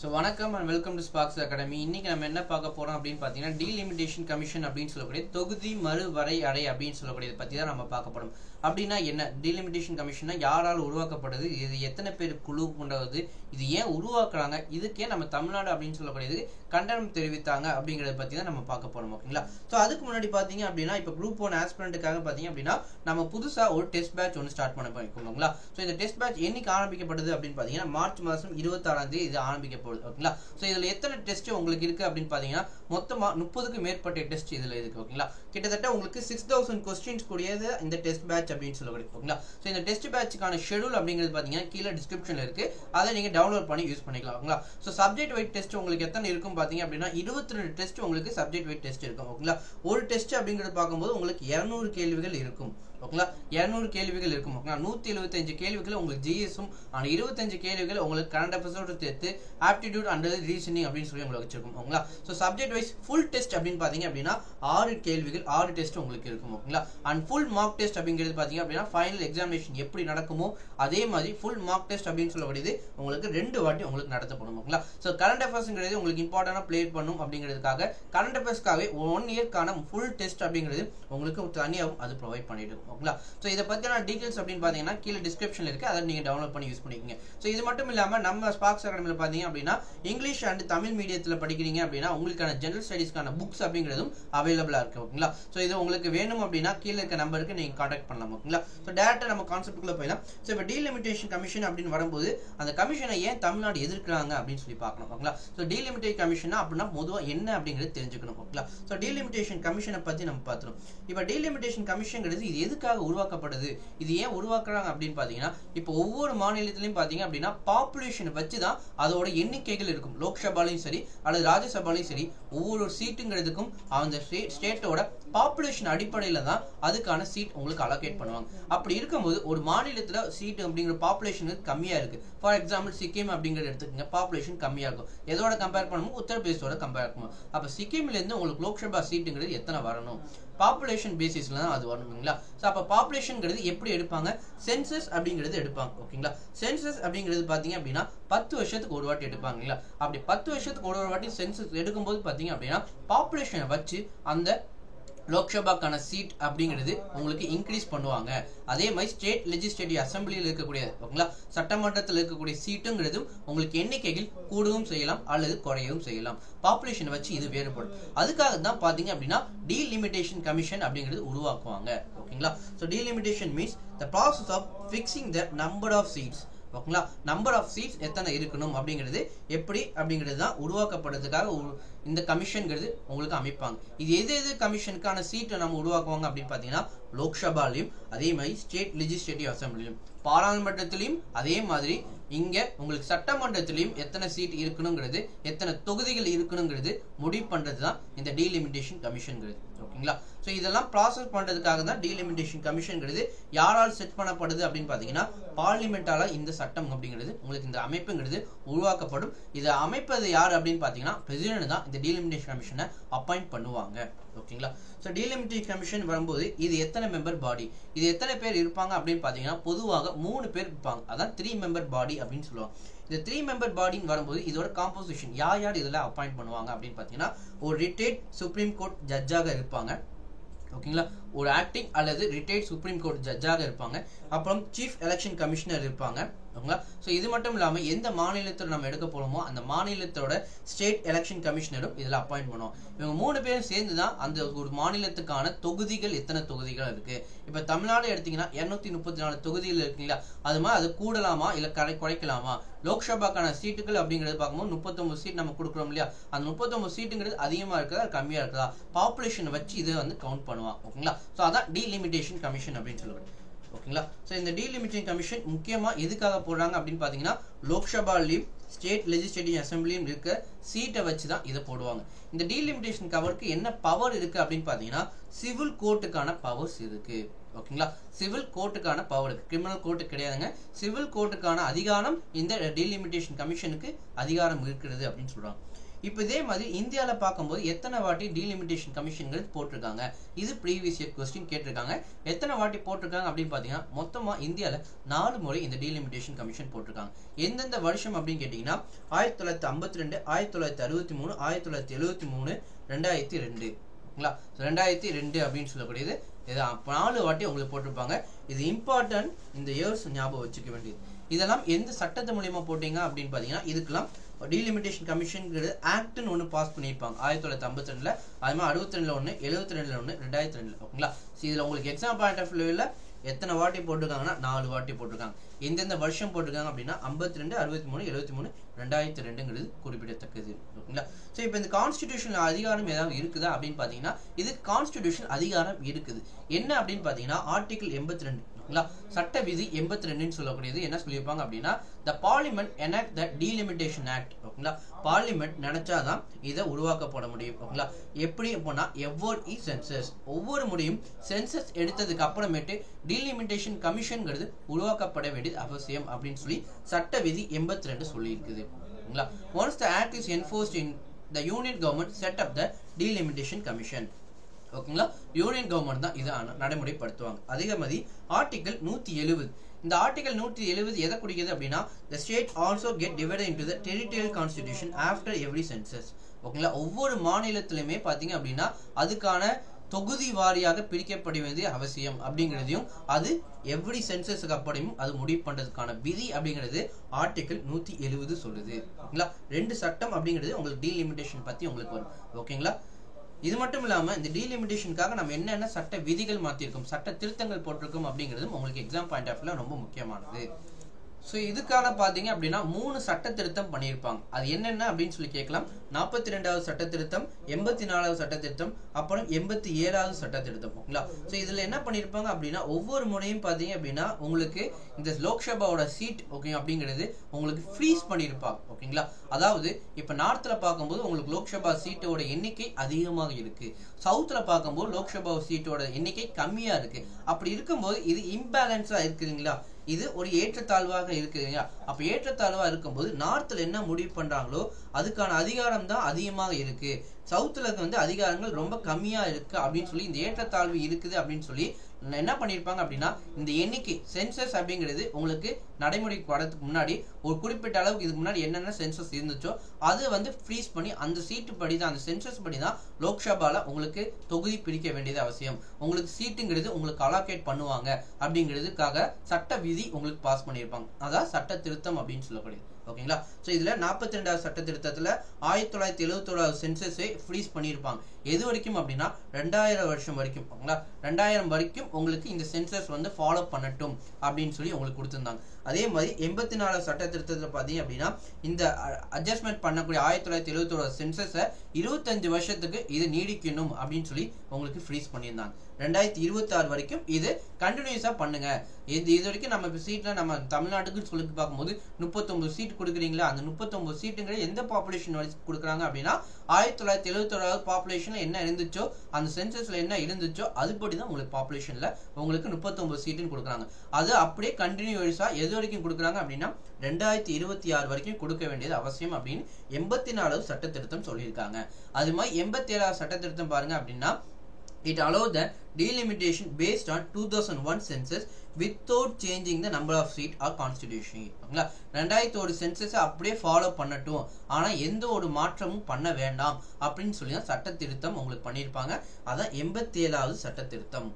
So வணக்கம் and welcome to Sparks Academy. இன்னைக்கு நம்ம என்ன பார்க்க போறோம் அப்படினு பாத்தீங்கன்னா டீலிமிட்டேஷன் கமிஷன் அப்படினு சொல்லக்கூடிய தொகுதி மறுவரையறை அப்படினு சொல்லக்கூடியது பத்தி தான் நம்ம பார்க்க போறோம். அப்படினா என்ன டீலிமிட்டேஷன் கமிஷன்னா யாரால உருவாக்கப்படுது, இது எத்தனை பேர் குழு கொண்டது, இது ஏன் உருவாக்குறாங்க, இதுக்கே நம்ம தமிழ்நாடு அப்படினு சொல்லக்கூடியது கண்டனம் தெரிவித்தாங்க அப்படிங்கறத பத்தி தான் நம்ம பார்க்க போறோம். ஓகேங்களா? சோ அதுக்கு முன்னாடி பாத்தீங்க அப்படினா இப்ப குரூப் 1 ஆஸ்பிரண்ட்காக பாத்தீங்க அப்படினா நம்ம புதுசா ஒரு டெஸ்ட் பேட்ச் ஒன்னு ஸ்டார்ட் பண்ண போறோம்ங்களா. சோ இந்த டெஸ்ட் பேட்ச் என்னைக்கு ஆரம்பிக்கப்படுது அப்படினு பாத்தீங்கன்னா மார்ச் மாதம் 26ஆம் தேதி இது ஆரம்பிக்க ஓகேங்களா. சோ இதுல எத்தனை டெஸ்ட் உங்களுக்கு இருக்கு அப்படினு பாத்தீங்கன்னா மொத்தமா 30க்கு மேற்பட்ட டெஸ்ட் இதுல இருக்கு. ஓகேங்களா? கிட்டத்தட்ட உங்களுக்கு 6000 क्वेश्चंस கூடியது இந்த டெஸ்ட் பேட்ச் அப்படினு சொல்லக்கூடிய. ஓகேங்களா? சோ இந்த டெஸ்ட் பேட்ச்க்கான ஷெட்யூல் அப்படிங்கிறது பாத்தீங்கன்னா கீழ டிஸ்கிரிப்ஷன்ல இருக்கு. அதை நீங்க டவுன்லோட் பண்ணி யூஸ் பண்ணிக்கலாம். ஓகேங்களா? சோ சப்ஜெக்ட் வைஸ் டெஸ்ட் உங்களுக்கு எத்தனை இருக்கும் பாத்தீங்க அப்படினா 22 டெஸ்ட் உங்களுக்கு சப்ஜெக்ட் வைஸ் டெஸ்ட் இருக்கும். ஓகேங்களா? ஒரு டெஸ்ட் அப்படிங்கறது பாக்கும்போது உங்களுக்கு 200 கேள்விகள் இருக்கும். ஓகேங்களா? 200 கேள்விகள் இருக்கும். ஓகேங்களா? 175 கேள்விகள் உங்களுக்கு ஜிஎஸும் ஆனா 25 கேள்விகள் உங்களுக்கு கரண்ட் அஃபேர்ஸோட சேர்த்து ஆப்டிட்யூட் அண்ட் ரீசனிங் அப்படினு சொல்லி உங்களுக்கு வச்சிருக்கும். ஓகேங்களா? So subject wise full test அப்படினு பாத்தீங்க அப்படினா 6 கேள்விகள் 6 டெஸ்ட் உங்களுக்கு இருக்கும். ஓகேங்களா? அண்ட் ஃபுல் மார்க் டெஸ்ட் அப்படிங்கிறது பாத்தீங்க அப்படினா ஃபைனல் எக்ஸாமினேஷன் எப்படி நடக்குமோ அதே மாதிரி ஃபுல் மார்க் டெஸ்ட் அப்படினு சொல்லக்கூடியது உங்களுக்கு 2 வாட்டி உங்களுக்கு நடத்தப்படும். ஓகேங்களா? சோ கரண்ட் அஃபேர்ஸ்ங்கிறது உங்களுக்கு இம்பார்ட்டன்ட்டா ப்ளே பண்ணும் அப்படிங்கிறதுக்காக கரண்ட் அஃபேர்ஸ்க்காக 1 இயர்க்கான ஃபுல் டெஸ்ட் அப்படிங்கிறது உங்களுக்கு தனியாகவும் அது ப்ரொவைட் பண்ணிடும். ஓகேங்களா? சோ இத பத்தின டீடைல்ஸ் அப்படினு பாத்தீங்கன்னா கீழ டிஸ்கிரிப்ஷன்ல இருக்கு. அதை நீங்க டவுன்லோட் பண்ணி யூஸ் பண்ணிக்கங்க. சோ இது மட்டும் இல்லாம நம்ம ஸ்பார்க்ஸ் அகாடமில பாத்தீங்க அப்படினா இங்கிலீஷ் அண்ட் தமிழ் மீடியத்துல படிக்கிறீங்க அப்படினா உங்களுக்கான ஜெனரல் ஸ்டடீஸ்க்கான புக்ஸ் அப்படிங்கிறதும் அவைலபிளா இருக்கு. ஓகேங்களா? சோ இது உங்களுக்கு வேணும் அப்படினா கீழ இருக்க நம்பருக்கு நீங்க கான்டாக்ட் பண்ணலாம். ஓகேங்களா? சோ டைரக்ட்டா நம்ம கான்செப்ட்க்குள்ள போய்லாம். சோ இப்ப டீலிமிட்டேஷன் கமிஷன் அப்படினு வரும்போது அந்த கமிஷனை ஏன் தமிழ்நாடு எதிர்க்கறாங்க அப்படினு சொல்லி பார்க்கணும். ஓகேங்களா? சோ டீலிமிட்டேஷன் கமிஷனா அப்படினா பொதுவா என்ன அப்படிங்கிறது தெரிஞ்சுக்கணும். ஓகேங்களா? சோ டீலிமிட்டேஷன் கமிஷனை பத்தி நம்ம பார்த்தோம். இப்ப டீலிமிட்டேஷன் கமிஷன்ங்கிறது இது எதுக்காக உருவாக்கப்படுது, இது ஏன் உருவாக்குறாங்க அப்படின்னு பாத்தீங்கன்னா இப்போ ஒவ்வொரு மாநிலத்திலயும் பாத்தீங்க அப்படின்னா பாப்புலேஷனை வச்சு தான் அதோட எண்ணிக்கைகள் இருக்கும். லோக்சபாலையும் சரி அல்லது ராஜ்யசபாலையும் சரி ஒவ்வொரு சீட்டுங்கிறதுக்கும் அந்த ஸ்டேட்டோட பாப்புலேஷன் அடிப்படையில தான் அதுக்கான சீட் உங்களுக்கு அலோகேட் பண்ணுவாங்க. அப்படி இருக்கும்போது ஒரு மாநிலத்துல சீட் அப்படிங்கிற பாப்புலேஷன் கம்மியா இருக்கு. ஃபார் எக்ஸாம்பிள் சிக்கிம் அப்படிங்கறது எடுத்துக்கங்க, பாப்புலேஷன் கம்மியா இருக்கும். எதோட கம்பேர் பண்ணும்போது உத்தரப்பிரதேசோட கம்பேர் பண்ணுவோம். அப்ப சிக்கிம்ல இருந்து உங்களுக்கு லோக்சபா சீட்டுங்கிறது எத்தனை வரணும், பாப்புலேஷன் பேசிஸ்ல தான் அது வரணுங்களா. சோ அப்ப பாப்புலேஷன்ங்கிறது எப்படி எடுப்பாங்க, சென்சஸ் அப்படிங்கிறது எடுப்பாங்க. ஓகேங்களா? சென்சஸ் அப்படிங்கிறது பாத்தீங்க அப்படின்னா 10 வருஷத்துக்கு ஒரு வாட்டி எடுப்பாங்களா. அப்படி 10 வருஷத்துக்கு ஒரு வாட்டி சென்சஸ் எடுக்கும்போது பாத்தீங்க அப்படின்னா பாப்புலேஷனை வச்சு அந்த லோக்சபாக்கான சீட் அப்படிங்கிறது உங்களுக்கு இன்க்ரீஸ் பண்ணுவாங்க. அதே மாதிரி ஸ்டேட் லெஜிஸ்லேட்டிவ் அசம்பிளியில் இருக்கக்கூடிய ஓகேங்களா சட்டமன்றத்தில் இருக்கக்கூடிய சீட்டுங்கிறது உங்களுக்கு எண்ணிக்கைகள் கூடவும் செய்யலாம் அல்லது குறையவும் செய்யலாம். பாப்புலேஷன் வச்சு இது வேறுபடும். அதுக்காக தான் பாத்தீங்க அப்படின்னா டீலிமிட்டேஷன் கமிஷன் அப்படிங்கிறது உருவாக்குவாங்க. ஓகேங்களா? So delimitation means the process of fixing the number of seats. ஓகேங்களா? நம்பர் ஆஃப் சீட்ஸ் எத்தனை இருக்கணும் அப்படிங்கிறது எப்படி அப்படிங்கிறது தான் உருவாக்கப்படுறதுக்காக இந்த கமிஷன்ங்கிறது உங்களுக்கு அமைப்பாங்க. இது எது கமிஷனுக்கான சீட்டை நம்ம உருவாக்குவாங்க அப்படின்னு பாத்தீங்கன்னா லோக்சபாலையும் அதே மாதிரி ஸ்டேட் லெஜிஸ்லேட்டிவ் அசம்பிளியும் பாராளுமன்றத்திலையும் அதே மாதிரி இங்க உங்களுக்கு சட்டமன்றத்திலையும் எத்தனை சீட் இருக்கணுங்கிறது எத்தனை தொகுதிகள் இருக்கணுங்கிறது முடிவு பண்றதுதான் இந்த டீலிமிட்டேஷன் கமிஷன்ங்கிறது. ஓகேங்களா? சோ இதெல்லாம் ப்ராசஸ் பண்றதுக்காக தான் டீலிமிட்டேஷன் கமிஷன்ங்கிறது யாரால் செட் பண்ணப்படுது அப்படின்னு பாத்தீங்கன்னா பார்லிமெண்டால இந்த சட்டம் அப்படிங்கிறது உங்களுக்கு இந்த அமைப்புங்கிறது உருவாக்கப்படும். இதை அமைப்பது யார் அப்படின்னு பாத்தீங்கன்னா பிரசிடென்ட் தான் இந்த டீலிமிட்டேஷன் கமிஷனை அப்பாயிண்ட் பண்ணுவாங்க. ஓகேங்களா? சோ டீலிமிட்டேஷன் கமிஷன் வரும்போது இது எத்தனை மெம்பர் பாடி, இது எத்தனை பேர் இருப்பாங்க அப்படின்னு பாத்தீங்கன்னா பொதுவாக 3 பேர் இருப்பாங்க. அதான் 3 மெம்பர் பாடி அப்படின்னு சொல்லுவாங்க. இந்த 3 மெம்பர் பாடின்னு வரும்போது இதோட காம்போசிஷன் யார் இதுல அப்பாயிண்ட் பண்ணுவாங்க அப்படின்னு பாத்தீங்கன்னா ஒரு ரிட்டையர்ட் சுப்ரீம் கோர்ட் ஜட்ஜாக இருப்பாங்க. ஓகேங்களா? ஒரு ஆக்டிங் அல்லது ரிட்டையர்ட் சுப்ரீம் கோர்ட் ஜட்ஜாக இருப்பாங்க. அப்புறம் சீஃப் எலெக்ஷன் கமிஷனர் இருப்பாங்க. ஓகேங்களா? சோ இது மட்டும் இல்லாம எந்த மாநிலத்துல நம்ம எடுக்க போறோமோ அந்த மாநிலத்தோட ஸ்டேட் எலெக்ஷன் கமிஷனரும் இதுல அப்பாயிண்ட் பண்ணுவோம். இவங்க 3 பேரும் சேர்ந்துதான் அந்த ஒரு மாநிலத்துக்கான தொகுதிகள் எத்தனை தொகுதிகள் இருக்கு. இப்ப தமிழ்நாடு எடுத்தீங்கன்னா 234 தொகுதிகள் இருக்குங்களா. அது மாதிரி அது கூடலாமா இல்ல குறைக்கலாமா. லோக்சபாக்கான சீட்டுகள் அப்படிங்கிறது பார்க்கும்போது 39 சீட் நம்ம கொடுக்குறோம் இல்லையா. அந்த 39 சீட்டுங்கிறது அதிகமா இருக்குதா கம்மியா இருக்குதா பாப்புலேஷன் வச்சு இதை வந்து கவுண்ட் பண்ணுவாங்க. ஓகேங்களா? சோ அதான் டீலிமிட்டேஷன் கமிஷன் அப்படின்னு சொல்லுவாங்க. ஓகேங்களா? சோ இந்த டீலிமிட்டேஷன் கமிஷன் முக்கியமா எதுக்காக போடுறாங்க அப்படின்னு பாத்தீங்கன்னா லோக்சபாலையும் ஸ்டேட் லெஜிஸ்லேட்டிவ் அசம்பிளியும் இருக்க சீட்டை வச்சுதான் இதை போடுவாங்க. இந்த டீலிமிட்டேஷன் கவருக்கு என்ன பவர் இருக்கு அப்படின்னு பாத்தீங்கன்னா சிவில் கோர்ட்டுக்கான பவர்ஸ் இருக்கு. ஓகேங்களா? சிவில் கோர்ட்டுக்கான பவர் இருக்கு, கிரிமினல் கோர்ட்டு கிடையாதுங்க. சிவில் கோர்ட்டுக்கான அதிகாரம் இந்த டீலிமிட்டேஷன் கமிஷனுக்கு அதிகாரம் இருக்கிறது அப்படின்னு சொல்றாங்க. இப்போ இதே மாதிரி இந்தியால பார்க்கும்போது எத்தனை வாட்டி டீலிமிட்டேஷன் கமிஷன்கள் போட்டிருக்காங்க, இது ப்ரீவியஸ் இயர் கொஸ்டின் கேட்டிருக்காங்க. எத்தனை வாட்டி போட்டிருக்காங்க அப்படின்னு பார்த்தீங்கன்னா மொத்தமா இந்தியாவில் 4 முறை இந்த டீலிமிட்டேஷன் கமிஷன் போட்டிருக்காங்க. எந்தெந்த வருஷம் அப்படின்னு கேட்டீங்கன்னா 1952, 1963, 1973, 2002. 2002 அப்படின்னு சொல்லக்கூடியது இது 4 வாட்டி உங்களுக்கு போட்டிருப்பாங்க. இது இம்பார்ட்டன்ட், இந்த இயர்ஸ் ஞாபகம் வச்சுக்க வேண்டியது. இதெல்லாம் எந்த சட்டத்து மூலியமா போட்டீங்க அப்படின்னு பாத்தீங்கன்னா இதுக்கெல்லாம் டீலிமிட்டேஷன் கமிஷன்ங்கிறது ஆக்ட்னு ஒன்று பாஸ் பண்ணியிருப்பாங்க 1952, அது மாதிரி 62ல ஒன்று, 72ல ஒன்று, 2002. ஓகேங்களா? இதுல உங்களுக்கு எக்ஸாம் பாயிண்ட் ஆஃப் வியூல எத்தனை வாட்டி போட்டிருக்காங்கன்னா 4 வாட்டி போட்டிருக்காங்க. எந்தெந்த வருஷம் போட்டிருக்காங்க அப்படின்னா 52, 63, 73, 2002ங்கிறது குறிப்பிடத்தக்கது. ஓகேங்களா? ஸோ இப்போ இந்த கான்ஸ்டிடியூஷன் அதிகாரம் ஏதாவது இருக்குதா அப்படின்னு பார்த்தீங்கன்னா இது கான்ஸ்டிடியூஷன் அதிகாரம் இருக்குது. என்ன அப்படின்னு பார்த்தீங்கன்னா ஆர்டிகல் 82, சட்ட விதி 82 சொல்லக்கூடியது என்ன சொல்லியிருப்பாங்க அப்படின்னா the parliament enact the delimitation act. ஓகேங்களா? பார்லிமெண்ட் நினைச்சாதான் இதை உருவாக்கப்பட முடியும். ஓகேங்களா? எப்படி போனா எவ்வொரு சென்சஸ் ஒவ்வொரு முறையும் சென்சஸ் எடுத்ததுக்கு அப்புறமேட்டு டீலிமிட்டேஷன் கமிஷன்ங்கிறது உருவாக்கப்பட வேண்டியது அவசியம் அப்படின்னு சொல்லி சட்ட விதி 82 சொல்லி இருக்குது. ஓகேங்களா? once the act is enforced in the union government set up the delimitation commission. ஓகேங்களா? யூனியன் கவர்மெண்ட் தான் இதை நடைமுறைப்படுத்துவாங்க. அதே மாதிரி ஆர்டிகல் 170, இந்த ஆர்டிகல் 170 எதை குறிக்கிறது அப்படின்னா the state also get divided into the territorial constitution after every census. ஓகேங்களா? ஒவ்வொரு மாநிலத்திலுமே பாத்தீங்க அப்படின்னா அதுக்கான தொகுதி வாரியாக பிரிக்கப்பட வேண்டிய அவசியம் அப்படிங்கிறதையும் அது எவ்ரி சென்சஸுக்கு அப்படியும் அது முடிவு பண்றதுக்கான விதி அப்படிங்கிறது ஆர்டிகல் 170 சொல்லுது. ஓகேங்களா? 2 சட்டம் அப்படிங்கிறது உங்களுக்கு டீலிமிட்டேஷன் பத்தி உங்களுக்கு வரும். ஓகேங்களா? இது மட்டும் இல்லாம இந்த டீலிமிட்டேஷனுக்காக நம்ம என்னென்ன சட்ட விதிகள் மாத்திருக்கோம், சட்ட திருத்தங்கள் போட்டிருக்கோம் அப்படிங்கிறதும் உங்களுக்கு எக்ஸாம் பாயிண்ட் ஆஃப் வியூல ரொம்ப முக்கியமானது. ஸோ இதுக்காக பார்த்தீங்க அப்படின்னா 3 சட்ட திருத்தம் பண்ணியிருப்பாங்க. அது என்னென்ன அப்படின்னு சொல்லி கேட்கலாம். 42வது சட்ட திருத்தம், 84வது சட்ட திருத்தம், அப்புறம் 87வது சட்ட திருத்தம். ஓகேங்களா? ஸோ இதில் என்ன பண்ணியிருப்பாங்க அப்படின்னா ஒவ்வொரு முறையும் பார்த்தீங்க அப்படின்னா உங்களுக்கு இந்த லோக்சபாவோட சீட் ஓகே அப்படிங்கிறது உங்களுக்கு ஃப்ரீஸ் பண்ணியிருப்பாங்க. ஓகேங்களா? அதாவது இப்போ நார்த்தில் பார்க்கும்போது உங்களுக்கு லோக்சபா சீட்டோட எண்ணிக்கை அதிகமாக இருக்கு, சவுத்தில் பார்க்கும்போது லோக்சபா சீட்டோட எண்ணிக்கை கம்மியாக இருக்கு. அப்படி இருக்கும்போது இது இம்பேலன்ஸாக இருக்குதுங்களா, இது ஒரு ஏற்றத்தாழ்வாக இருக்குதுங்க. அப்ப ஏற்றத்தாழ்வா இருக்கும்போது நார்த்ல என்ன முடிவு பண்றாங்களோ அதுக்கான அதிகாரம் தான் அதிகமாக இருக்கு, சவுத்துல வந்து அதிகாரங்கள் ரொம்ப கம்மியா இருக்கு அப்படின்னு சொல்லி இந்த ஏற்றத்தாழ்வு இருக்குது அப்படின்னு சொல்லி என்ன பண்ணிருப்பாங்க அப்படின்னா இந்த எண்ணிக்கை சென்சஸ் அப்படிங்கிறது உங்களுக்கு நடைமுறைக்கு வரதுக்கு முன்னாடி ஒரு குறிப்பிட்ட அளவுக்கு இதுக்கு முன்னாடி என்னென்ன சென்சஸ் இருந்துச்சோ அது வந்து ஃப்ரீஸ் பண்ணி அந்த சீட்டு படிதான் அந்த சென்சஸ் படிதான் லோக்சபால உங்களுக்கு தொகுதி பிரிக்க வேண்டியது அவசியம். உங்களுக்கு சீட்டுங்கிறது உங்களுக்கு அலோகேட் பண்ணுவாங்க அப்படிங்கிறதுக்காக சட்ட விதி உங்களுக்கு பாஸ் பண்ணியிருப்பாங்க. அதான் சட்ட திருத்தம் அப்படின்னு சொல்லக்கூடியது. ஓகேங்களா? ஸோ இதுல 42வது சட்ட திருத்தத்துல 1971 சென்சஸை ஃப்ரீஸ் பண்ணியிருப்பாங்க. எது வரைக்கும் அப்படின்னா 2000 வருஷம் வரைக்கும். ஓகேங்களா? 2000 வரைக்கும் உங்களுக்கு இந்த சென்சஸ் வந்து ஃபாலோ பண்ணட்டும் அப்படின்னு சொல்லி உங்களுக்கு கொடுத்துருந்தாங்க. அதே மாதிரி 84 சட்ட திருத்தத்தில் பார்த்தீங்க அப்படின்னா இந்த அட்ஜஸ்ட்மெண்ட் பண்ணக்கூடிய 1971 சென்சஸை 25 வருஷத்துக்கு இது நீடிக்கணும் அப்படின்னு சொல்லி உங்களுக்கு ஃப்ரீஸ் பண்ணியிருந்தாங்க. 2026 வரைக்கும் இது கண்டினியூஸா பண்ணுங்க. இது வரைக்கும் நம்ம இப்போ சீட்ல நம்ம தமிழ்நாட்டுக்கு சொல்லி பார்க்கும்போது 39 சீட் கொடுக்குறீங்களா, அந்த 39 சீட்டுங்கிற எந்த பாப்புலேஷன் வரைக்கும் கொடுக்குறாங்க அப்படின்னா 1971 பாப்புலேஷன்ல என்ன இருந்துச்சோ அந்த சென்சஸ்ல என்ன இருந்துச்சோ அதுபடி தான் உங்களுக்கு பாப்புலேஷன்ல உங்களுக்கு 39 சீட்டுன்னு கொடுக்குறாங்க. அது அப்படியே கண்டினியூஸா எது வரைக்கும் கொடுக்குறாங்க அப்படின்னா 2026 வரைக்கும் கொடுக்க வேண்டியது அவசியம் அப்படின்னு 84வது சட்ட திருத்தம் சொல்லியிருக்காங்க. அது மாதிரி 87வது சட்ட திருத்தம் பாருங்க அப்படின்னா it allowed the delimitation based on 2001 census without changing the number of seat or constitution. 2001 census அப்படியே ஃபாலோ பண்ணட்டும், ஆனா எந்த ஒரு மாற்றமும் பண்ண வேண்டாம் அப்படின்னு சொல்லி தான் சட்ட திருத்தம் உங்களுக்கு பண்ணியிருப்பாங்க. அதான் 87வது சட்ட திருத்தம்.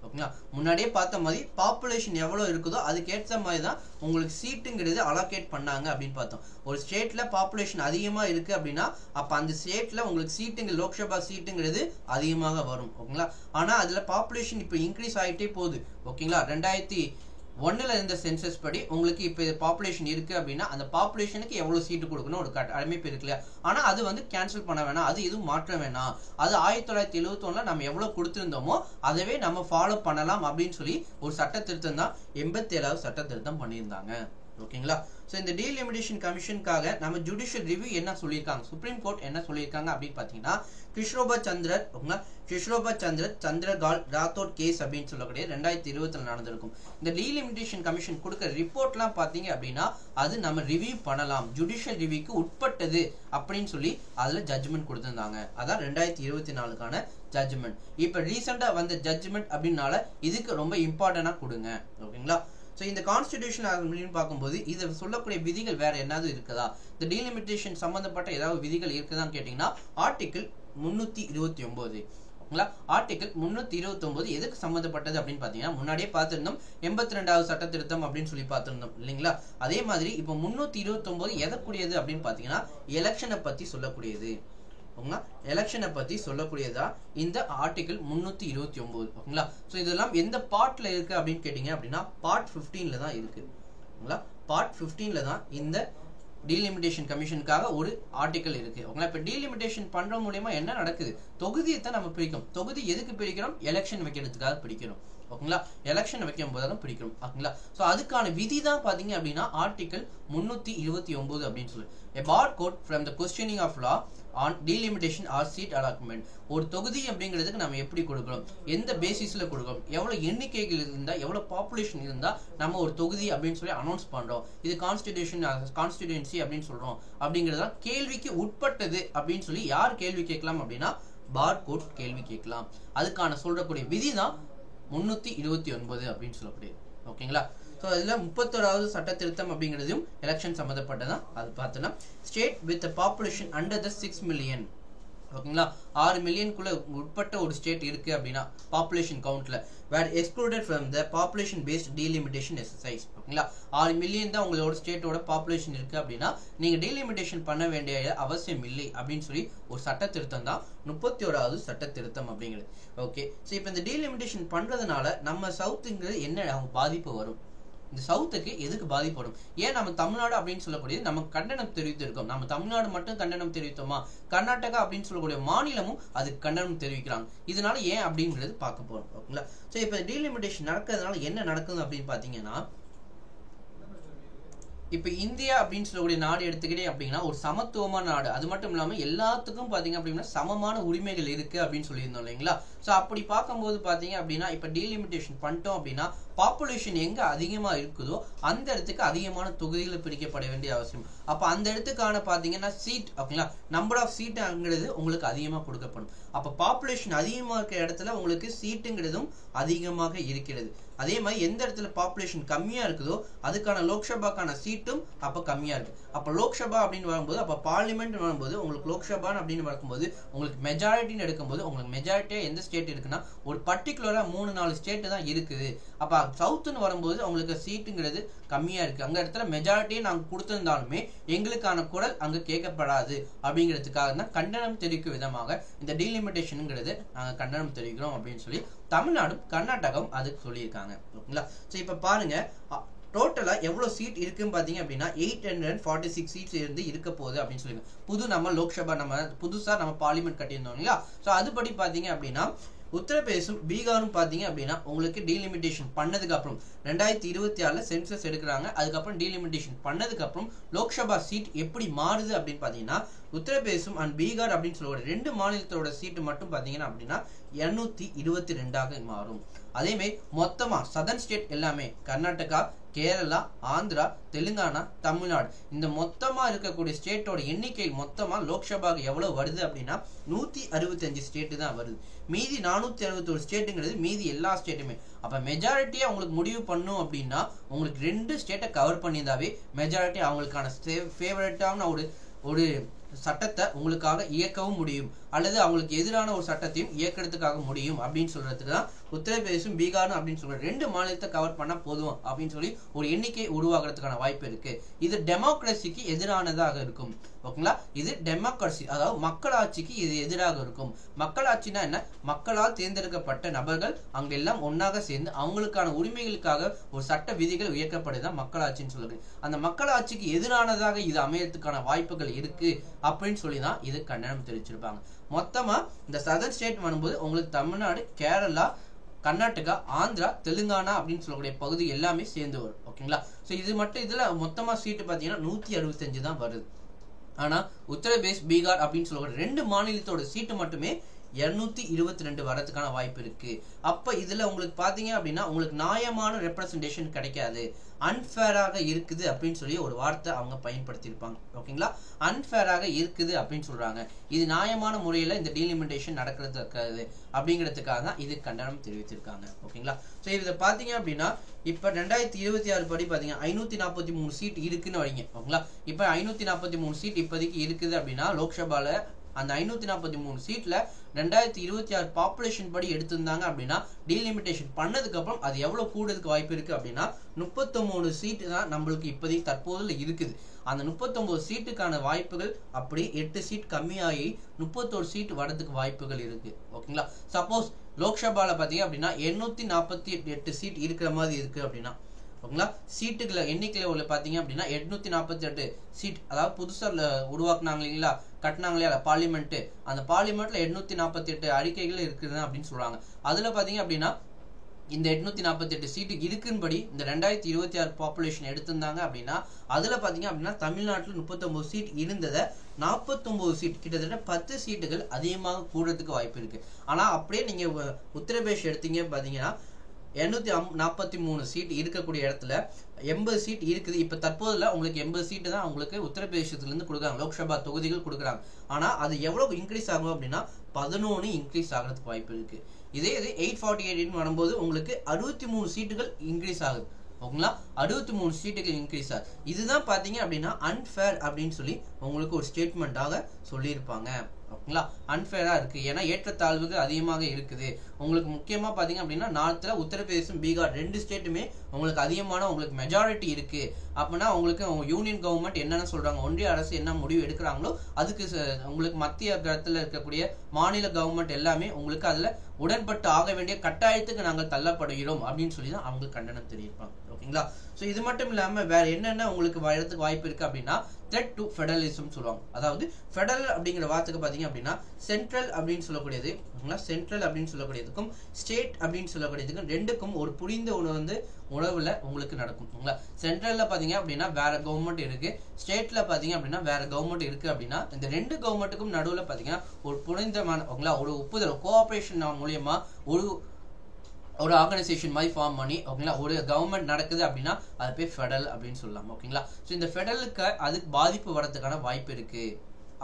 ஓகேங்களா? முன்னாடியே பார்த்த மாதிரி பாப்புலேஷன் எவ்வளவு இருக்குதோ அதுக்கேற்ற மாதிரி தான் உங்களுக்கு சீட்டுங்கிறது அலோகேட் பண்ணாங்க அப்படின்னு பார்த்தோம். ஒரு ஸ்டேட்ல பாப்புலேஷன் அதிகமா இருக்கு அப்படின்னா அப்ப அந்த ஸ்டேட்ல உங்களுக்கு சீட்டுங்க லோக்சபா சீட்டுங்கிறது அதிகமாக வரும். ஓகேங்களா? ஆனா அதுல பாப்புலேஷன் இப்போ இன்க்ரீஸ் ஆகிட்டே போகுது. ஓகேங்களா? 2001ல இருந்த சென்சஸ் படி உங்களுக்கு இப்போ பாப்புலேஷன் இருக்கு அப்படின்னா அந்த பாப்புலேஷனுக்கு எவ்வளவு சீட்டு கொடுக்கணும் ஒரு அமைப்பு இருக்கு இல்லையா, ஆனா அது வந்து கேன்சல் பண்ண வேணாம், அது எதுவும் மாற்ற வேணாம், அது 1971ல நம்ம எவ்வளவு கொடுத்திருந்தோமோ அதவே நம்ம ஃபாலோ பண்ணலாம் அப்படின்னு சொல்லி ஒரு சட்ட திருத்தம் தான் 87வது சட்ட திருத்தம் பண்ணியிருந்தாங்க. ஓகேங்களா. ஸோ இந்த டீலிமிடேஷன் கமிஷனுக்காக நம்ம ஜுடிஷியல் ரிவ்யூ என்ன சொல்லியிருக்காங்க, சுப்ரீம் கோர்ட் என்ன சொல்லியிருக்காங்க அப்படின்னு பார்த்தீங்கன்னா, கிஷோபா சந்திர சந்திரகால் ராத்தோட் கேஸ் அப்படின்னு சொல்லக்கூடிய 2020 நடந்திருக்கும். இந்த டீலிமிடேஷன் கமிஷன் கொடுக்குற ரிப்போர்ட்லாம் பார்த்தீங்க அப்படின்னா அது நம்ம ரிவ்யூ பண்ணலாம், ஜுடிஷியல் ரிவ்யூக்கு உட்பட்டது அப்படின்னு சொல்லி அதில் ஜட்ஜ்மெண்ட் கொடுத்துருந்தாங்க. அதான் 2024க்கான ஜட்ஜ்மெண்ட். இப்போ ரீசெண்டாக வந்த ஜட்ஜ்மெண்ட் அப்படின்னால இதுக்கு ரொம்ப இம்பார்ட்டண்டாக கொடுங்க. ஓகேங்களா. ஸோ இந்த கான்ஸ்டிடியூஷன் அப்படின்னு பார்க்கும்போது இதை சொல்லக்கூடிய விதிகள் வேற என்னது இருக்குதா, இந்த டீலிமிட்டேஷன் சம்பந்தப்பட்ட ஏதாவது விதிகள் இருக்குதான்னு கேட்டிங்கன்னா ஆர்டிகிள் 329. ஓகேங்களா. ஆர்டிகிள் 329 எதுக்கு சம்பந்தப்பட்டது அப்படின்னு பார்த்தீங்கன்னா, முன்னாடியே பார்த்துருந்தோம் 82வது சட்ட திருத்தம் அப்படின்னு சொல்லி பார்த்துருந்தோம் இல்லைங்களா. அதே மாதிரி இப்போ 329 எதற்குரியது அப்படின்னு பார்த்தீங்கன்னா எலெக்ஷனை பற்றி சொல்லக்கூடியது. ஓகேங்களா. எலெக்ஷனை பற்றி சொல்லக்கூடியதா இந்த ஆர்டிகிள் 329. ஓகேங்களா. ஸோ இதெல்லாம் எந்த பார்ட்ல இருக்கு அப்படின்னு கேட்டீங்க அப்படின்னா பார்ட் 15ல தான் இருக்கு. ஓகேங்களா. பார்ட் 15ல தான் இந்த டீலிமிடேஷன் கமிஷனுக்காக ஒரு ஆர்டிகல் இருக்கு. ஓகேங்களா. இப்போ டீலிமிடேஷன் பண்ற மூலமா என்ன நடக்குது, தொகுதியை தான் நம்ம பிரிக்கிறோம். தொகுதி எதுக்கு பிரிக்கிறோம், எலெக்ஷன் வைக்கிறதுக்காக பிரிக்கிறோம். ஓகேங்களா. எலெக்ஷன் வைக்கும் போது தான் பிரிக்கிறோம். ஓகேங்களா. ஸோ அதுக்கான விதி தான் பார்த்தீங்க அப்படின்னா ஆர்டிகல் 329 அப்படின்னு சொல்லி a bar code from the questioning of law on delimitation or seat allotment. ஒரு தொகுதி அப்படிங்கிறதுக்கு நம்ம எப்படி கொடுக்கிறோம், எந்த பேசிஸ்ல கொடுக்கிறோம், எவ்வளவு எண்ணிக்கைகள் இருந்தா எவ்வளவு பாப்புலேஷன் இருந்தா நம்ம ஒரு தொகுதி அப்படின்னு சொல்லி அனௌன்ஸ் பண்றோம், இது கான்ஸ்டிடியூன்சி அப்படின்னு சொல்றோம் அப்படிங்கிறதா கேள்விக்கு உட்பட்டது அப்படின்னு சொல்லி யார் கேள்வி கேட்கலாம் அப்படின்னா பார் கோட் கேள்வி கேட்கலாம். அதுக்கான சொல்லக்கூடிய விதி தான் 329 அப்படின்னு சொல்லக்கூடியது. ஓகேங்களா. ஸோ அதில் 31வது சட்ட திருத்தம் அப்படிங்கிறதும் எலெக்ஷன் சம்மந்தப்பட்டதான். அது பார்த்தோன்னா state with population under the 6 million. ஓகேங்களா. 6 மில்லியனுக்குள்ள உட்பட்ட ஒரு ஸ்டேட் இருக்கு அப்படின்னா பாப்புலேஷன் கவுண்ட்ல were excluded from the population based delimitation exercise. ஓகேங்களா. 6 மில்லியன் தான் உங்களோட ஸ்டேட்டோட பாப்புலேஷன் இருக்கு அப்படின்னா நீங்க டீலிமிடேஷன் பண்ண வேண்டிய அவசியம் இல்லை அப்படின்னு சொல்லி ஒரு சட்ட திருத்தம் தான் 31வது சட்ட திருத்தம் அப்படிங்கிறது. ஓகே. ஸோ இப்போ இந்த டீலிமிடேஷன் பண்றதுனால நம்ம சவுத்துங்கிறது என்ன பாதிப்பு வரும், இந்த சவுத்துக்கு எதுக்கு பாதிப்பு வரும், ஏன் நம்ம தமிழ்நாடு அப்படின்னு சொல்லக்கூடியது நம்ம கண்டனம் தெரிவித்திருக்கோம். நம்ம தமிழ்நாடு மட்டும் கண்டனம் தெரிவித்தோமா, கர்நாடகா அப்படின்னு சொல்லக்கூடிய மாநிலமும் அதுக்கு கண்டனம் தெரிவிக்கிறாங்க. இதனால ஏன் அப்படிங்கிறது பார்க்க போறோம். ஓகேங்களா. ஸோ இப்போ டீலிமிடேஷன் நடக்கிறதுனால என்ன நடக்குது அப்படின்னு பார்த்தீங்கன்னா, இப்ப இந்தியா அப்படின்னு சொல்லக்கூடிய நாடு எடுத்துக்கிட்டே அப்படின்னா ஒரு சமத்துவமான நாடு. அது மட்டும் இல்லாம எல்லாத்துக்கும் பாத்தீங்க அப்படின்னா சமமான உரிமைகள் இருக்கு அப்படின்னு சொல்லியிருந்தோம் இல்லைங்களா. சோ அப்படி பார்க்கும்போது பாத்தீங்க அப்படின்னா இப்ப டீலிமிடேஷன் பண்ணிட்டோம் அப்படின்னா பாப்புலேஷன் எங்க அதிகமா இருக்குதோ அந்த இடத்துக்கு அதிகமான தொகுதிகளை பிரிக்கப்பட வேண்டிய அவசியம். அப்ப அந்த இடத்துக்கான பாத்தீங்கன்னா சீட், ஓகேங்களா, நம்பர் ஆஃப் சீட்டுங்கிறது உங்களுக்கு அதிகமா கொடுக்கப்படும். அப்ப பாப்புலேஷன் அதிகமா இருக்கிற இடத்துல உங்களுக்கு சீட்டுங்கிறதும் அதிகமாக இருக்கிறது. அதே மாதிரி எந்த இடத்துல பாப்புலேஷன் கம்மியா இருக்குதோ அதுக்கான லோக்சபாக்கான சீட்டும் அப்ப கம்மியா இருக்கு. அப்ப லோக்சபா அப்படின்னு வரும்போது அப்ப பார்லிமெண்ட் வரும்போது உங்களுக்கு லோக்சபா அப்படின்னு வரும்போது உங்களுக்கு மெஜாரிட்டின்னு எடுக்கும்போது உங்களுக்கு மெஜாரிட்டியா எந்த ஸ்டேட் இருக்குன்னா ஒரு பர்டிகுலரா 3-4 ஸ்டேட் தான் இருக்குது. அப்ப சவுத்துன்னு வரும்போது உங்களுக்கு சீட்டுங்கிறது கம்மியா இருக்கு. அங்க இடத்துல மெஜாரிட்டியை நாங்க கொடுத்திருந்தாலுமே எங்களுக்கான குரல் அங்க கேட்கப்படாது அப்படிங்கிறதுக்காக தான் கண்டனம் தெரிவிக்கும் விதமாக இந்த டீலிமிடேஷனுங்கிறது நாங்க கண்டனம் தெரிவிக்கிறோம் அப்படின்னு சொல்லி தமிழ்நாடும் கர்நாடகாவும் அதுக்கு சொல்லியிருக்காங்க. ஓகேங்களா. சோ இப்ப பாருங்க டோட்டலா எவ்வளவு சீட் இருக்குன்னு பாத்தீங்க அப்படின்னா 846 சீட்ஸ் இருந்து இருக்க போகுது அப்படின்னு சொல்லுங்க. புது நம்ம லோக்சபா நம்ம புதுசா நம்ம பார்லிமெண்ட் கட்டியிருந்தோம் இல்லையா. சோ அதுபடி பாத்தீங்க அப்படின்னா உத்தரப்பிரதேசம் பீகாரும் பாத்தீங்க அப்படின்னா உங்களுக்கு டீலிமிடேஷன் பண்ணதுக்கு அப்புறம் 2026ல சென்சஸ் எடுக்கிறாங்க. அதுக்கப்புறம் டீலிமிடேஷன் பண்ணதுக்கு அப்புறம் லோக்சபா சீட் எப்படி மாறுது அப்படின்னு பாத்தீங்கன்னா உத்தரப்பிரதேசம் அண்ட் பீகார் அப்படின்னு சொல்லுவாங்க ரெண்டு மாநிலத்தோட சீட்டு மட்டும் பாத்தீங்கன்னா அப்படின்னா 222 மாறும். அதே மாதிரி மொத்தமா சதர்ன் ஸ்டேட் எல்லாமே கர்நாடகா, கேரளா, ஆந்திரா, தெலுங்கானா, தமிழ்நாடு இந்த மொத்தமா இருக்கக்கூடிய ஸ்டேட்டோட எண்ணிக்கை மொத்தமா லோக்சபாக்கு எவ்வளவு வருது அப்படின்னா 165 ஸ்டேட் தான் வருது. மீதி 461 ஸ்டேட்டுங்கிறது மீதி எல்லா ஸ்டேட்டுமே. அப்ப மெஜாரிட்டியா உங்களுக்கு முடிவு பண்ணும் அப்படின்னா உங்களுக்கு 2 ஸ்டேட்டை கவர் பண்ணியிருந்தாவே மெஜாரிட்டி அவங்களுக்கான ஃபேவரட்டான ஒரு சட்டத்தை உங்களுக்காக இயக்கவும் முடியும் அல்லது அவங்களுக்கு எதிரான ஒரு சட்டத்தையும் இயக்கிறதுக்காக முடியும் அப்படின்னு சொல்றதுக்கு தான் உத்தரப்பிரதேசம் பீகார் அப்படின்னு சொல்ற 2 மாநிலத்தை கவர் பண்ணா போதும் அப்படின்னு சொல்லி ஒரு எண்ணிக்கை உருவாகிறதுக்கான வாய்ப்பு இருக்கு. இது டெமோக்ரஸிக்கு எதிரானதாக இருக்கும். ஓகேங்களா. இது டெமோக்ரஸி அதாவது மக்களாட்சிக்கு இது எதிராக இருக்கும். மக்களாட்சினா என்ன, மக்களால் தேர்ந்தெடுக்கப்பட்ட நபர்கள் அங்கெல்லாம் ஒன்னாக சேர்ந்து அவங்களுக்கான உரிமைகளுக்காக ஒரு சட்ட விதிகள் இயக்கப்படுதான் மக்களாட்சின்னு சொல்லுது. அந்த மக்களாட்சிக்கு எதிரானதாக இது அமையறதுக்கான வாய்ப்புகள் இருக்கு அப்படின்னு சொல்லி தான் இது கண்டனம் தெரிவிச்சிருப்பாங்க. மொத்தமா இந்த சதர்ன் ஸ்டேட் வரும்போது உங்களுக்கு தமிழ்நாடு, கேரளா, கர்நாடகா, ஆந்திரா, தெலுங்கானா அப்படின்னு சொல்லக்கூடிய பகுதி எல்லாமே சேர்ந்து வரும். ஓகேங்களா. ஸோ இது மட்டும் இதுல மொத்தமா சீட்டு பாத்தீங்கன்னா 165 தான் வருது. ஆனா உத்தரப்பிரதேஷ், பீகார் அப்படின்னு சொல்லுவாங்க 2 மாநிலத்தோட சீட்டு மட்டுமே 222 வரதுக்கான வாய்ப்பு இருக்கு. அப்ப இதுல உங்களுக்கு பாத்தீங்க அப்படின்னா உங்களுக்கு நியாயமான ரெப்ரசன்டேஷன் கிடைக்காது, அன்ஃபேராக இருக்குது அப்படின்னு சொல்லி ஒரு வார்த்தை அவங்க பயன்படுத்தியிருப்பாங்க. ஓகேங்களா, அன்ஃபேராக இருக்குது அப்படின்னு சொல்றாங்க. இது நியாயமான முறையில இந்த டீலிமிட்டேஷன் நடக்கிறது இருக்காது அப்படிங்கிறதுக்காக இது கண்டனம் தெரிவித்திருக்காங்க. ஓகேங்களா. ஸோ இதை பாத்தீங்க அப்படின்னா இப்ப 2026 படி பாத்தீங்க 543 சீட் இருக்குன்னு வைங்க. ஓகேங்களா, இப்ப 543 சீட் இப்போதைக்கு இருக்குது அப்படின்னா லோக்சபால அந்த 543 சீட்ல 2026 பாப்புலேஷன் படி எடுத்திருந்தாங்க அப்படின்னா டீலிமிட்டேஷன் பண்ணதுக்கு அப்புறம் அது எவ்வளவு கூடுறதுக்கு வாய்ப்பு இருக்கு அப்படின்னா 39 சீட்டு தான் நம்மளுக்கு இப்போதைக்கு தற்போதுல இருக்குது. அந்த 39 சீட்டுக்கான வாய்ப்புகள் அப்படி 8 சீட் கம்மியாகி 31 சீட் வரதுக்கு வாய்ப்புகள் இருக்கு. ஓகேங்களா. சப்போஸ் லோக்சபால பாத்தீங்க அப்படின்னா 848 சீட் இருக்கிற மாதிரி இருக்கு அப்படின்னா ஓகேங்களா, சீட்டுகளை எண்ணிக்கையில உள்ள பாத்தீங்க அப்படின்னா 848 சீட், அதாவது புதுசா உருவாக்குனாங்க இல்லைங்களா, கட்டினாங்க இல்லையா பார்லிமெண்ட், அந்த பார்லிமெண்ட்ல 848 அறிக்கைகள் இருக்குது அப்படின்னு சொல்றாங்க. அதுல பாத்தீங்க அப்படின்னா இந்த 848 சீட்டு இருக்குன்படி இந்த 2026 பாப்புலேஷன் எடுத்திருந்தாங்க அப்படின்னா அதுல பாத்தீங்க அப்படின்னா தமிழ்நாட்டில் 39 சீட் இருந்ததை 49 சீட், கிட்டத்தட்ட 10 சீட்டுகள் அதிகமாக கூடுறதுக்கு வாய்ப்பு இருக்கு. ஆனா அப்படியே நீங்க உத்தரப்பிரதேஷ் எடுத்தீங்க பாத்தீங்கன்னா 243 சீட் இருக்கக்கூடிய இடத்துல 80 சீட் இருக்குது. இப்ப தற்போதுல உங்களுக்கு 80 சீட்டு தான் உங்களுக்கு உத்தரப்பிரதேசத்துல இருந்து கொடுக்குறாங்க, லோக்சபா தொகுதிகள் கொடுக்குறாங்க. ஆனா அது எவ்வளவு இன்க்ரீஸ் ஆகும் அப்படின்னா 11 இன்க்ரீஸ் ஆகிறதுக்கு வாய்ப்பு இருக்கு. இதே இது 848 வரும்போது உங்களுக்கு 63 சீட்டுகள் இன்க்ரீஸ் ஆகுது. ஓகேங்களா, 63 சீட்டுகள் இன்க்ரீஸ் ஆகுது. இதுதான் பாத்தீங்க அப்படின்னா அன்ஃபேர் அப்படின்னு சொல்லி உங்களுக்கு ஒரு ஸ்டேட்மெண்டாக சொல்லியிருப்பாங்க. ஓகேங்களா, அன்ஃபேரா இருக்கு, ஏன்னா ஏற்றத்தாழ்வுகள் அதிகமாக இருக்குது. உங்களுக்கு முக்கியமா பாத்தீங்க அப்படின்னா நார்த்ல உத்தரப்பிரதேசம், பீகார் 2 ஸ்டேட்டுமே உங்களுக்கு அதிகமான உங்களுக்கு மெஜாரிட்டி இருக்கு. அப்படின்னா உங்களுக்கு யூனியன் கவர்மெண்ட் என்னென்ன சொல்றாங்க, ஒன்றிய அரசு என்ன முடிவு எடுக்கிறாங்களோ அதுக்கு உங்களுக்கு மத்திய இடத்துல இருக்கக்கூடிய மாநில கவர்மெண்ட் எல்லாமே உங்களுக்கு அதுல உடன்பட்டு ஆக வேண்டிய கட்டாயத்துக்கு நாங்கள் தள்ளப்படுகிறோம் அப்படின்னு சொல்லி தான் அவங்க கண்டனம் தெரிவிப்பாங்க. ஓகேங்களா. ஸோ இது மட்டும் இல்லாம வேற என்னென்ன உங்களுக்கு வரதுக்கு வாய்ப்பு இருக்கு அப்படின்னா த்ரெட் டு ஃபெடரலிசம் சொல்லுவாங்க. அதாவது ஃபெடரல் அப்படிங்கிற வார்த்தைக்கு பாத்தீங்க அப்படின்னா சென்ட்ரல் அப்படின்னு சொல்லக்கூடியது, சென்ட்ரல் அப்படின்னு சொல்லக்கூடியதுக்கும் ஸ்டேட் அப்படின்னு சொல்லக்கூடியதுக்கும் ரெண்டுக்கும் ஒரு புரிந்த உணவுல உங்களுக்கு நடக்கும். சென்ட்ரல்ல பாத்தீங்க அப்படின்னா வேற கவர்மெண்ட் இருக்கு, ஸ்டேட்ல பாத்தீங்க அப்படின்னா வேற கவர்மெண்ட் இருக்கு. அப்படின்னா இந்த 2 கவர்மெண்ட்டுக்கும் நடுவுல பாத்தீங்கன்னா ஒரு புரிந்தமான ஒரு ஒப்புதல் கோஆபரேஷன் மூலியமா ஒரு ஆர்கனைசேஷன் மாதிரி ஃபார்ம் பண்ணி ஓகேங்களா ஒரு கவர்மெண்ட் நடக்குது அப்படின்னா அது பேர் ஃபெடரல் அப்படின்னு சொல்லலாம். ஓகேங்களா. ஸோ இந்த ஃபெடரலுக்கு அதுக்கு பாதிப்பு வரதுக்கான வாய்ப்பு இருக்கு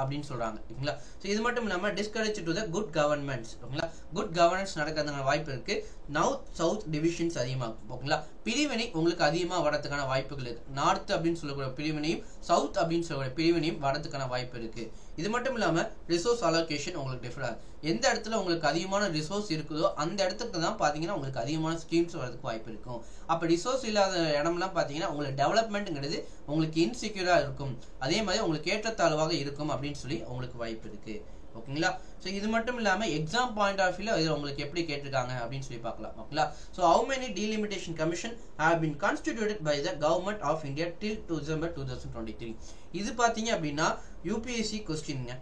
அப்படின்னு சொல்றாங்க. ஓகேங்களா. ஸோ இது மட்டும் இல்லாம discourage to the good governance. ஓகேங்களா, குட் கவர்னன்ஸ் நடக்கிறதுக்கான வாய்ப்பு இருக்கு. நார்த் சவுத் டிவிஷன்ஸ் அதிகமாகும். ஓகேங்களா, பிரிவினை உங்களுக்கு அதிகமா வரதுக்கான வாய்ப்புகள் இருக்கு. நார்த் அப்படின்னு சொல்லக்கூடிய பிரிவினையும் சவுத் அப்படின்னு சொல்லக்கூடிய பிரிவினையும் வரதுக்கான வாய்ப்பு இருக்கு. இது மட்டும் இல்லாம ரிசோர்ஸ் அலோகேஷன் உங்களுக்கு டிஃபர் ஆகும். எந்த இடத்துல உங்களுக்கு அதிகமான ரிசோர்ஸ் இருக்குதோ அந்த இடத்துக்கு தான் பாத்தீங்கன்னா உங்களுக்கு அதிகமான ஸ்கீம்ஸ் வரதுக்கு வாய்ப்பு இருக்கும். அப்ப ரிசோர்ஸ் இல்லாத இடம்லாம் பாத்தீங்கன்னா உங்களுக்கு டெவலப்மெண்ட்ங்கிறது உங்களுக்கு இன்செக்யூரா இருக்கும், அதே மாதிரி உங்களுக்கு ஏற்றத்தாழ்வாக இருக்கும் அப்படின்னு சொல்லி உங்களுக்கு வாய்ப்பு இருக்கு. ஓகேங்களா. ஸோ இது மட்டும் இல்லாம எக்ஸாம் பாயிண்ட் ஆஃப் வியூல இது உங்களுக்கு எப்படி கேட்டிருக்காங்க அப்படின்னு சொல்லி பார்க்கலாம். ஓகேங்களா. So how many delimitation commission have been constituted by the government of India till December 2023. இது பாத்தீங்க அப்படின்னா யூபிஎஸ்சி கொஸ்டின்ங்க.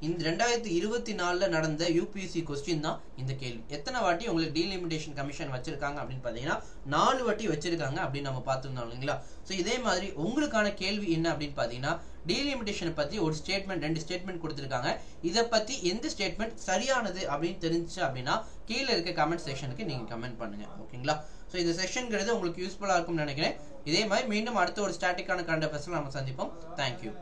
இந்த 2024 நடந்த யூபிஎஸ்சி கொஸ்டின் தான் இந்த கேள்வி. எத்தனை வாட்டி உங்களுக்கு டீலிமிட்டேஷன் கமிஷன் வச்சிருக்காங்க அப்படின்னு பாத்தீங்கன்னா 4 வாட்டி வச்சிருக்காங்க அப்படின்னு நம்ம பார்த்துருந்தோம் இல்லைங்களா. ஸோ இதே மாதிரி உங்களுக்கான கேள்வி என்ன அப்படின்னு பாத்தீங்கன்னா டீலிமிட்டேஷன் பத்தி ஒரு ஸ்டேட்மெண்ட் 2 ஸ்டேட்மெண்ட் கொடுத்துருக்காங்க. இதை பத்தி எந்த ஸ்டேட்மெண்ட் சரியானது அப்படின்னு தெரிஞ்சு அப்படின்னா கீழே இருக்க கமெண்ட் செக்ஷனுக்கு நீங்க கமெண்ட் பண்ணுங்க. ஓகேங்களா. ஸோ இந்த செஷன்ங்கிறது உங்களுக்கு யூஸ்ஃபுல்லா இருக்கும்னு நினைக்கிறேன். இதே மாதிரி மீண்டும் அடுத்த ஒரு ஸ்டாட்டிக்கான கரண்ட் அஃபேர்ஸ்ல நம்ம சந்திப்போம். தேங்க்யூ.